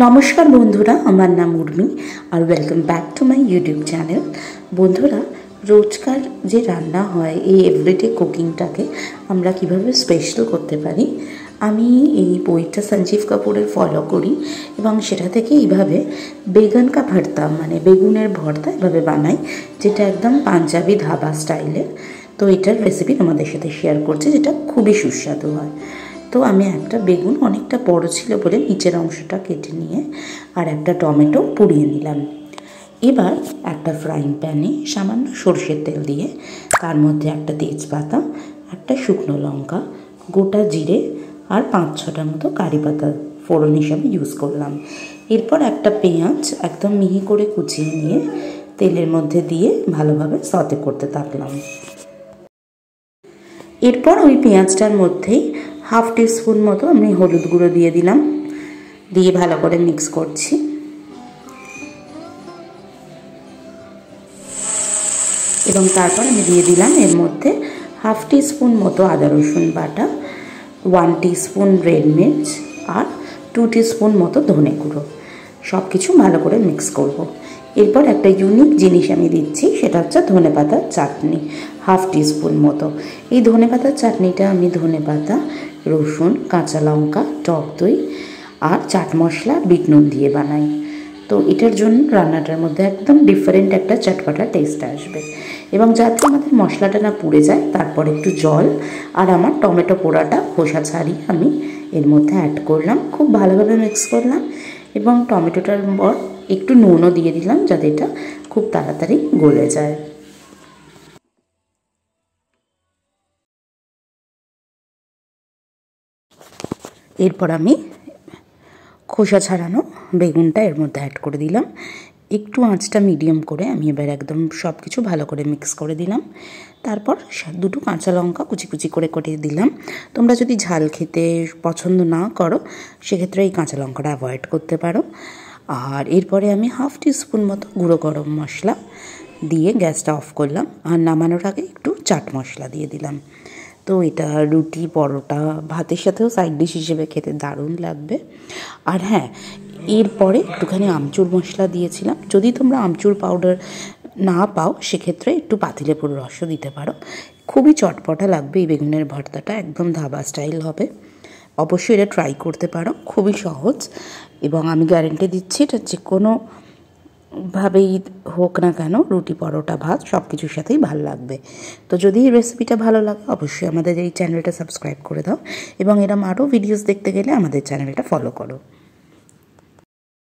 নমস্কার বন্ধুরা, আমার নাম উর্মি আর welcome back to my YouTube channel. বন্ধুরা, রোজকার যে রান্না হয় এই এভরিডে কুকিংটাকে আমরা কিভাবে স্পেশাল করতে পারি, আমি এই বইটা সঞ্জীব কাপুরের ফলো করি এবং সেটা থেকে এইভাবে বেগুন কা ভর্তা মানে বেগুনের ভর্তা এভাবে বানাই, যেটা একদম পাঞ্জাবি ধাবা স্টাইলের। তো এটার রেসিপি তোমাদের সাথে শেয়ার করছি, যেটা খুবই সুস্বাদু হয়। তো আমি একটা বেগুন অনেকটা বড় ছিল বলে নিচের অংশটা কেটে নিয়ে আর একটা টমেটো পুড়িয়ে নিলাম। এবার একটা ফ্রাইং প্যানে সামান্য সরষের তেল দিয়ে তার মধ্যে একটা তেজপাতা, একটা শুকনো লঙ্কা, গোটা জিরে আর 5-6টার মতো কারি পাতা ফোড়ন হিসাবে ইউজ করলাম। এরপর একটা পেঁয়াজ একদম মিহি করে কুচিয়ে নিয়ে তেলের মধ্যে দিয়ে ভালোভাবে সতে করতে থাকলাম। এরপর ওই পেঁয়াজটার মধ্যেই 1/2 টিস্পুন মতো আমি হলুদ গুঁড়ো দিয়ে দিলাম, দিয়ে ভালো করে মিক্স করছি। এবং তারপর আমি দিয়ে দিলাম এর মধ্যে 1/2 টিস্পুন মতো আদা রসুন বাটা, 1 টিস্পুন রেড মির্চ আর 2 টিস্পুন মতো ধনে গুঁড়ো। সব কিছু ভালো করে মিক্স করব। এরপর একটা ইউনিক জিনিস আমি দিচ্ছি, সেটা হচ্ছে ধনেপাতার চাটনি 1/2 টিস্পুন মতো। এই ধনেপাতার চাটনিটা আমি ধনেপাতা, রসুন, কাঁচা লঙ্কা, টক দই আর চাট মশলা, বিট নুন দিয়ে বানাই। তো এটার জন্য রান্নাটার মধ্যে একদম ডিফারেন্ট একটা চটপটা টেস্ট আসবে। এবং যাতে আমাদের মশলাটা না পুড়ে যায়, তারপর একটু জল আর আমার টমেটো পোড়াটা খোসা ছাড়িয়ে আমি এর মধ্যে অ্যাড করলাম। খুব ভালোভাবে মিক্স করলাম এবং টমেটোটার পর একটু নুনও দিয়ে দিলাম, যাতে এটা খুব তাড়াতাড়ি গলে যায়। এরপর আমি খোসা ছাড়ানো বেগুনটা এর মধ্যে অ্যাড করে দিলাম। একটু আঁচটা মিডিয়াম করে আমি এবার একদম সব কিছু ভালো করে মিক্স করে দিলাম। তারপর 2টো কাঁচা লঙ্কা কুচি কুচি করে কেটে দিলাম। তোমরা যদি ঝাল খেতে পছন্দ না করো, সেক্ষেত্রে এই কাঁচা লঙ্কাটা অ্যাভয়েড করতে পারো। আর এরপরে আমি 1/2 টিস্পুন মতো গুঁড়ো গরম মশলা দিয়ে গ্যাসটা অফ করলাম আর নামানোর আগে একটু চাট মশলা দিয়ে দিলাম। তো এটা রুটি, পরোটা, ভাতের সাথেও সাইড ডিশ হিসেবে খেতে দারুণ লাগবে। আর হ্যাঁ, এরপরে একটুখানি আমচুর মশলা দিয়েছিলাম। যদি তোমরা আমচুর পাউডার না পাও, সেক্ষেত্রে একটু পাতিলেবুর রসও দিতে পারো। খুবই চটপটা লাগবে এই বেগুনের ভর্তাটা, একদম ধাবা স্টাইল হবে। অবশ্যই এটা ট্রাই করতে পারো, খুবই সহজ এবং আমি গ্যারেন্টি দিচ্ছি এটা যে কোনো ভাবেই হোক না কেন, রুটি, পরোটা, ভাত সব কিছুর সাথেই ভালো লাগবে। তো যদি এই রেসিপিটা ভালো লাগে, অবশ্যই আমাদের এই চ্যানেলটা সাবস্ক্রাইব করে দাও এবং এরকম আরও ভিডিওস দেখতে গেলে আমাদের চ্যানেলটা ফলো করো।